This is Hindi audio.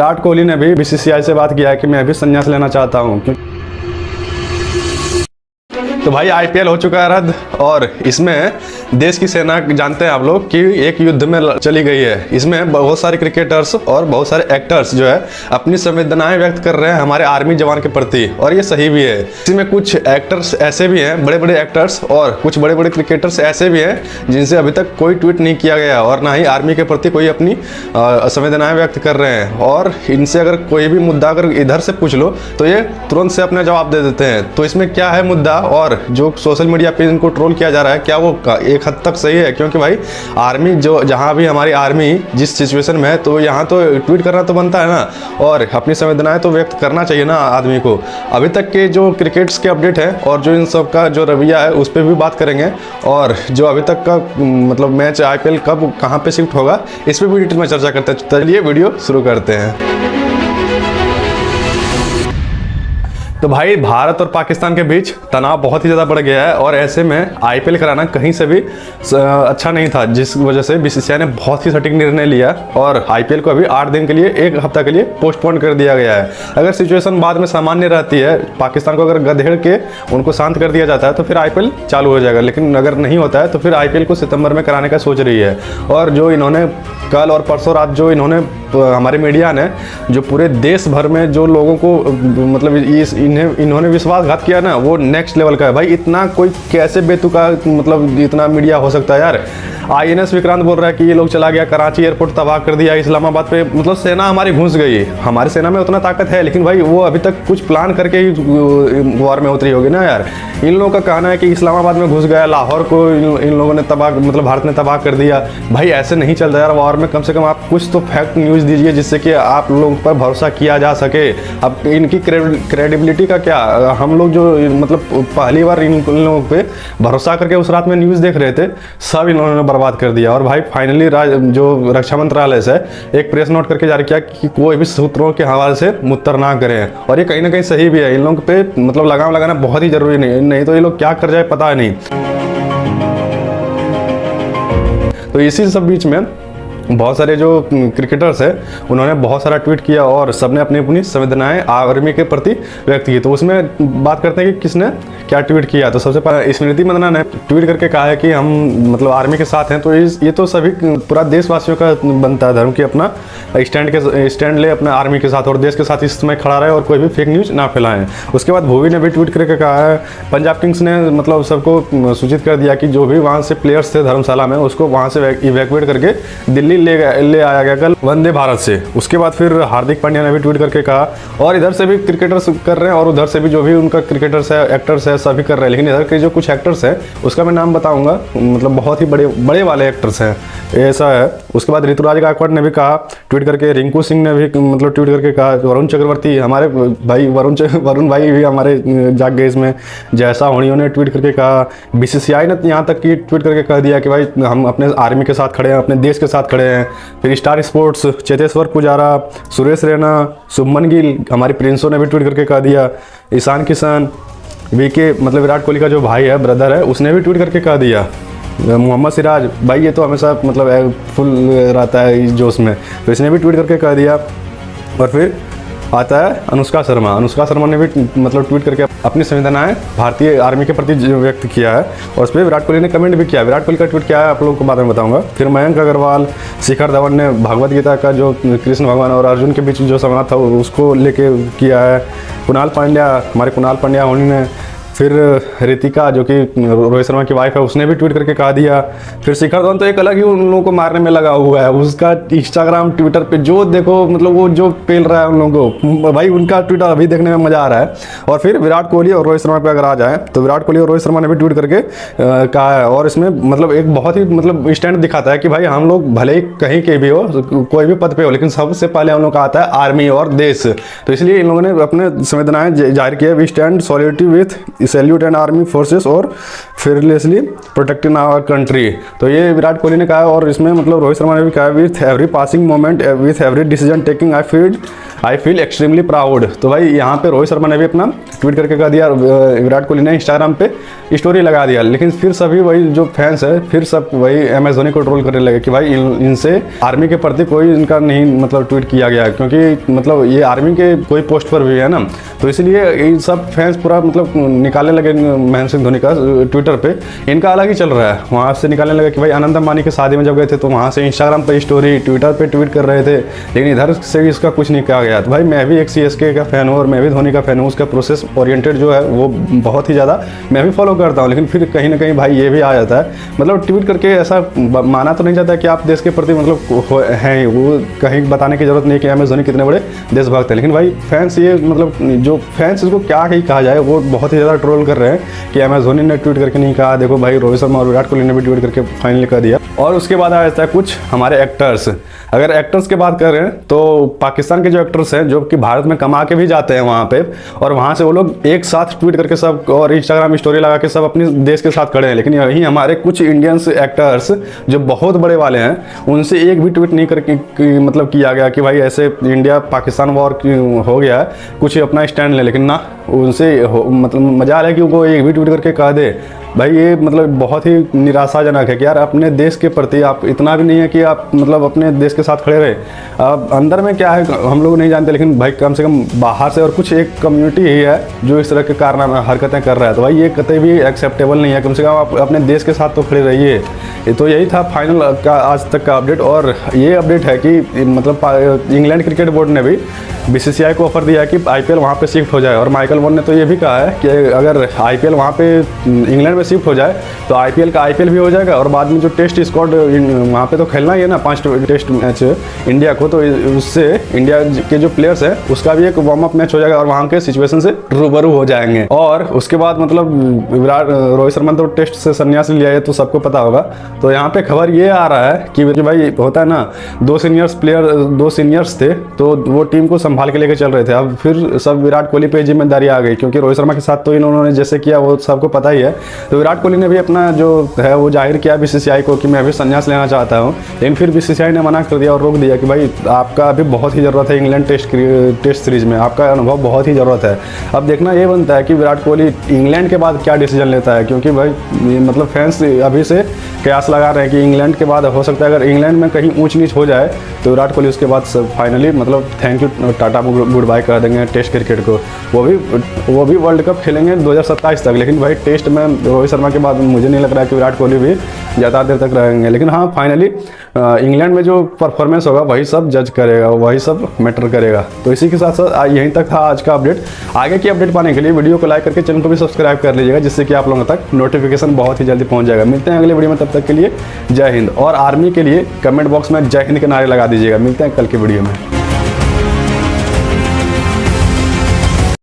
विराट कोहली ने भी बीसीसीआई से बात किया है कि मैं भी संन्यास लेना चाहता हूँ। तो भाई आईपीएल हो चुका है रद्द और इसमें देश की सेना जानते हैं आप लोग कि एक युद्ध में चली गई है। इसमें बहुत सारे क्रिकेटर्स और बहुत सारे एक्टर्स जो है अपनी संवेदनाएं व्यक्त कर रहे हैं हमारे आर्मी जवान के प्रति, और ये सही भी है। इसमें कुछ एक्टर्स ऐसे भी हैं, बड़े बड़े एक्टर्स, और कुछ बड़े बड़े क्रिकेटर्स ऐसे भी हैं जिनसे अभी तक कोई ट्वीट नहीं किया गया और ना ही आर्मी के प्रति कोई अपनी संवेदनाएं व्यक्त कर रहे हैं। और इनसे अगर कोई भी मुद्दा अगर इधर से पूछ लो तो ये तुरंत से अपना जवाब दे देते हैं। तो इसमें क्या है मुद्दा, और जो सोशल मीडिया पे इनको ट्रोल किया जा रहा है क्या वो एक हद तक सही है? क्योंकि भाई आर्मी जो जहां भी हमारी आर्मी जिस सिचुएशन में है तो यहाँ तो ट्वीट करना तो बनता है ना, और अपनी संवेदनाएं तो व्यक्त करना चाहिए ना आदमी को। अभी तक के जो क्रिकेट्स के अपडेट है और जो इन सब का जो रवैया है उस पर भी बात करेंगे, और जो अभी तक का मतलब मैच आईपीएल कब कहाँ पे शिफ्ट होगा इस पर भी डिटेल में चर्चा करते हैं। चलिए वीडियो शुरू करते हैं। तो भाई भारत और पाकिस्तान के बीच तनाव बहुत ही ज़्यादा बढ़ गया है और ऐसे में आईपीएल कराना कहीं से भी अच्छा नहीं था, जिस वजह से बीसीसीआई ने बहुत ही सटीक निर्णय लिया और आईपीएल को अभी 8 दिन के लिए, 1 हफ्ता के लिए पोस्टपोन कर दिया गया है। अगर सिचुएशन बाद में सामान्य रहती है, पाकिस्तान को अगर गधेड़ के उनको शांत कर दिया जाता है तो फिर आईपीएल चालू हो जाएगा, लेकिन अगर नहीं होता है तो फिर आईपीएल को सितंबर में कराने का सोच रही है। और जो इन्होंने कल और परसों रात जो इन्होंने हमारे मीडिया ने जो पूरे देश भर में जो लोगों को मतलब इन्होंने विश्वासघात किया ना, वो नेक्स्ट लेवल का है भाई। इतना कोई कैसे बेतुका मतलब इतना मीडिया हो सकता है यार। आईएनएस विक्रांत बोल रहा है कि ये लोग चला गया, कराची एयरपोर्ट तबाह कर दिया, इस्लामाबाद पे मतलब सेना हमारी घुस गई। हमारी सेना में उतना ताकत है, लेकिन भाई वो अभी तक कुछ प्लान करके ही वॉर में उतरी होगी ना यार। इन लोगों का कहना है कि इस्लामाबाद में घुस गया, लाहौर को इन लोगों ने तबाह मतलब भारत ने तबाह कर दिया। भाई ऐसे नहीं चलता यार वॉर में। कम से कम आप कुछ तो फैक्ट न्यूज़ दीजिए जिससे कि आप लोगों पर भरोसा किया जा सके। अब इनकी क्रेडिबिलिटी का क्या, हम लोग जो मतलब पहली बार इन लोगों पे भरोसा करके उस रात में न्यूज़ देख रहे थे, सब इन्होंने बर्बाद कर दिया। और भाई फाइनली जो रक्षा मंत्रालय से एक प्रेस नोट करके जारी किया कि कोई भी सूत्रों के हवाले से मुत्तर ना करें, और ये कहीं ना कहीं सही भी है। इन लोगों पे मतलब लगाम लगाना बहुत ही जरूरी नहीं तो ये लोग क्या कर जाए पता नहीं। तो इसी सब बीच में बहुत सारे जो क्रिकेटर्स हैं उन्होंने बहुत सारा ट्वीट किया और सबने अपनी अपनी संवेदनाएं आर्मी के प्रति व्यक्त की। तो उसमें बात करते हैं कि किसने क्या ट्वीट किया। तो सबसे पहले स्मृति मंदाना ने ट्वीट करके कहा है कि हम मतलब आर्मी के साथ हैं। तो ये तो सभी पूरा देशवासियों का बनता है धर्म कि अपना स्टैंड ले अपने आर्मी के साथ और देश के साथ इस समय खड़ा रहे और कोई भी फेक न्यूज़ ना फैलाएं। उसके बाद भुवी ने भी ट्वीट करके कहा है, पंजाब किंग्स ने मतलब सबको सूचित कर दिया कि जो भी वहाँ से प्लेयर्स थे धर्मशाला में उसको वहाँ से इवैक्यूएट करके दिल्ली ले आया गया कल वंदे भारत से। उसके बाद फिर हार्दिक पांड्या ने भी ट्वीट करके कहा, और इधर से भी क्रिकेटर्स कर रहे हैं और उधर से भी जो भी उनका क्रिकेटर्स है, एक्टर्स है, सभी कर रहे हैं। लेकिन इधर के जो कुछ एक्टर्स हैं उसका मैं नाम बताऊंगा, मतलब बहुत ही बड़े वाले एक्टर्स हैं, ऐसा है। उसके बाद ऋतुराज गायकवाड़ ने भी कहा ट्वीट करके, रिंकू सिंह ने भी मतलब ट्वीट करके कहा, वरुण चक्रवर्ती हमारे भाई वरुण भाई भी हमारे जाग गए इसमें, जैसा होनियों ने ट्वीट करके कहा। बीसीसीआई ने यहाँ तक की ट्वीट करके कह दिया कि भाई हम अपने आर्मी के साथ खड़े हैं, अपने देश के साथ खड़े हैं। फिर स्टार स्पोर्ट्स, चेतेश्वर पुजारा, सुरेश रैना, शुभमन गिल, हमारी प्रिंसों ने भी ट्वीट करके कह दिया। ईशान किशन, वीके मतलब विराट कोहली का जो भाई है, ब्रदर है, उसने भी ट्वीट करके कह दिया। मोहम्मद सिराज भाई ये तो हमेशा मतलब फुल रहता है इस जोश में, तो इसने भी ट्वीट करके कह दिया। और फिर आता है अनुष्का शर्मा ने भी मतलब ट्वीट करके अपनी संवेदनाएं भारतीय आर्मी के प्रति व्यक्त किया है, और उस पर विराट कोहली ने कमेंट भी किया। विराट कोहली का ट्वीट क्या है आप लोगों को बाद में बताऊंगा। फिर मयंक अग्रवाल, शिखर धवन ने भगवद गीता का जो कृष्ण भगवान और अर्जुन के बीच जो संवाद था उसको लेके किया है। हमारे कुणाल पांड्या होनी ने, फिर रितिका जो कि रोहित शर्मा की वाइफ है उसने भी ट्वीट करके कहा दिया। फिर शिखर धवन तो एक अलग ही उन लोगों को मारने में लगा हुआ है, उसका इंस्टाग्राम ट्विटर पे जो देखो मतलब वो जो पेल रहा है उन लोगों को, भाई उनका ट्विटर अभी देखने में मजा आ रहा है। और फिर विराट कोहली और रोहित शर्मा पे अगर आ जाए तो विराट कोहली और रोहित शर्मा ने भी ट्वीट करके कहा है, और इसमें मतलब एक बहुत ही मतलब स्टैंड दिखाता है कि भाई हम लोग भले ही कहीं के भी हो, कोई भी पद पे हो, लेकिन सबसे पहले हम लोग का आता है आर्मी और देश। तो इसलिए इन लोगों ने अपने संवेदनाएं जाहिर किया, we stand solidarity with salute and army forces और fearlessly protecting our country। तो ये विराट कोहली ने कहा, और इसमें मतलब रोहित शर्मा ने भी कहा, with every passing moment with every decision taking I feel I feel extremely proud. तो भाई यहाँ पे रोहित शर्मा ने भी अपना ट्वीट करके कह दिया, विराट कोहली ने इंस्टाग्राम पे स्टोरी लगा दिया। लेकिन फिर सभी वही जो फैंस है फिर सब वही MS धोनी को ट्रोल करने लगे कि भाई इनसे आर्मी के प्रति कोई इनका नहीं मतलब ट्वीट किया गया, क्योंकि मतलब ये आर्मी के कोई पोस्ट पर भी है ना, तो इसलिए ये सब फैंस पूरा मतलब निकालने लगे महेंद्र सिंह धोनी का ट्विटर पे। इनका अलग ही चल रहा है, वहाँ से निकालने लगे कि भाई अनंत अंबानी की शादी में जब गए थे तो वहाँ से इंस्टाग्राम पर स्टोरी, ट्विटर पे ट्वीट कर रहे थे, लेकिन इधर से इसका कुछ नहीं कहा गया। तो भाई मैं भी एक CSK का फ़ैन हूँ और मैं भी धोनी का फ़ैन हूँ, उसका प्रोसेस ओरिएंटेड जो है वो बहुत ही ज़्यादा मैं भी फॉलो करता हूँ। लेकिन फिर कहीं ना कहीं भाई ये भी आ जाता है, मतलब ट्वीट करके ऐसा माना तो नहीं जाता कि आप देश के प्रति मतलब हैं, वो कहीं बताने की जरूरत नहीं कि MS धोनी कितने बड़े देशभक्त हैं। लेकिन भाई फैंस ये मतलब जो फैंस इसको क्या ही कहा जाए, वो बहुत ही ज़्यादा ट्रोल कर रहे हैं कि MS धोनी ने ट्वीट करके नहीं कहा। देखो भाई रोहित शर्मा और विराट कोहली ने भी ट्वीट करके फाइनली कर दिया। और उसके बाद आ जाता है कुछ हमारे एक्टर्स। अगर एक्टर्स की बात करें तो पाकिस्तान के जो एक्टर्स हैं जो कि भारत में कमा के भी जाते हैं वहाँ पे, और वहाँ से वो लोग एक साथ ट्वीट करके सब और इंस्टाग्राम स्टोरी लगा के सब अपने देश के साथ खड़े हैं। लेकिन यही हमारे कुछ इंडियंस एक्टर्स जो बहुत बड़े वाले हैं, उनसे एक भी ट्वीट नहीं करके मतलब किया गया कि भाई ऐसे इंडिया पाकिस्तान वॉर हो गया है, कुछ अपना स्टैंड ले। लेकिन ना उनसे मतलब मजा है कि वो एक भी ट्वीट करके कह दे। भाई ये मतलब बहुत ही निराशाजनक है कि यार अपने देश के प्रति आप इतना भी नहीं है कि आप मतलब अपने देश के साथ खड़े रहे। अब अंदर में क्या है हम लोग नहीं जानते, लेकिन भाई कम से कम बाहर से और कुछ एक कम्युनिटी ही है जो इस तरह के कारनामे हरकतें कर रहा है। तो भाई ये कतई भी एक्सेप्टेबल नहीं है, कम से कम आप अपने देश के साथ तो खड़े रहिए। तो यही था फाइनल का आज तक का अपडेट। और ये अपडेट है कि मतलब इंग्लैंड क्रिकेट बोर्ड ने भी BCCI को ऑफर दिया है कि IPL वहाँ पे शिफ्ट हो जाए। और माइकल वॉन ने तो ये भी कहा है कि अगर IPL वहाँ पे इंग्लैंड में शिफ्ट हो जाए तो IPL का IPL भी हो जाएगा, और बाद में जो टेस्ट स्क्वाड वहाँ पे तो खेलना ही है ना 5 टेस्ट मैच इंडिया को, तो उससे इंडिया के जो प्लेयर्स हैं उसका भी एक वार्म अप मैच हो जाएगा और वहाँ के सिचुएशन से रूबरू हो जाएंगे। और उसके बाद मतलब रोहित शर्मा तो टेस्ट से संन्यास लिया है तो सबको पता होगा। तो यहाँ पे खबर ये आ रहा है कि भाई होता है ना, 2 सीनियर्स थे तो वो टीम को संभाल के लेके चल रहे थे। अब फिर सब विराट कोहली पे जिम्मेदारी आ गई, क्योंकि रोहित शर्मा के साथ तो इन्होंने जैसे किया वो सबको पता ही है। तो विराट कोहली ने भी अपना जो है वो जाहिर किया BCCI को कि मैं अभी संन्यास लेना चाहता हूँ। लेकिन फिर BCCI ने मना कर दिया और रोक दिया कि भाई आपका अभी बहुत ही ज़रूरत है इंग्लैंड टेस्ट सीरीज में, आपका अनुभव बहुत ही ज़रूरत है। अब देखना ये बनता है कि विराट कोहली इंग्लैंड के बाद क्या डिसीजन लेता है, क्योंकि भाई मतलब फैंस अभी से कयास लगा रहे हैं कि इंग्लैंड के बाद हो सकता है अगर इंग्लैंड में कहीं ऊंच नीच हो जाए तो विराट कोहली उसके बाद फाइनली मतलब thank you tata good bye कर देंगे टेस्ट क्रिकेट को। वो भी वर्ल्ड कप खेलेंगे 2027 तक। लेकिन भाई टेस्ट में रोहित शर्मा के बाद मुझे नहीं लग रहा है कि विराट कोहली भी ज़्यादा देर तक रहेंगे। लेकिन हाँ फाइनली इंग्लैंड में जो परफॉर्मेंस होगा वही सब जज करेगा, वही सब मैटर करेगा। तो इसी के साथ साथ यहीं तक था आज का अपडेट। आगे की अपडेट पाने के लिए वीडियो को लाइक करके चैनल को भी सब्सक्राइब कर लीजिएगा, जिससे कि आप लोगों तक नोटिफिकेशन बहुत ही जल्दी पहुंच जाएगा। मिलते हैं अगले वीडियो में, तब तक के लिए जय हिंद। और आर्मी के लिए कमेंट बॉक्स में जय हिंद के नारे लगा दीजिएगा। मिलते हैं कल के वीडियो में।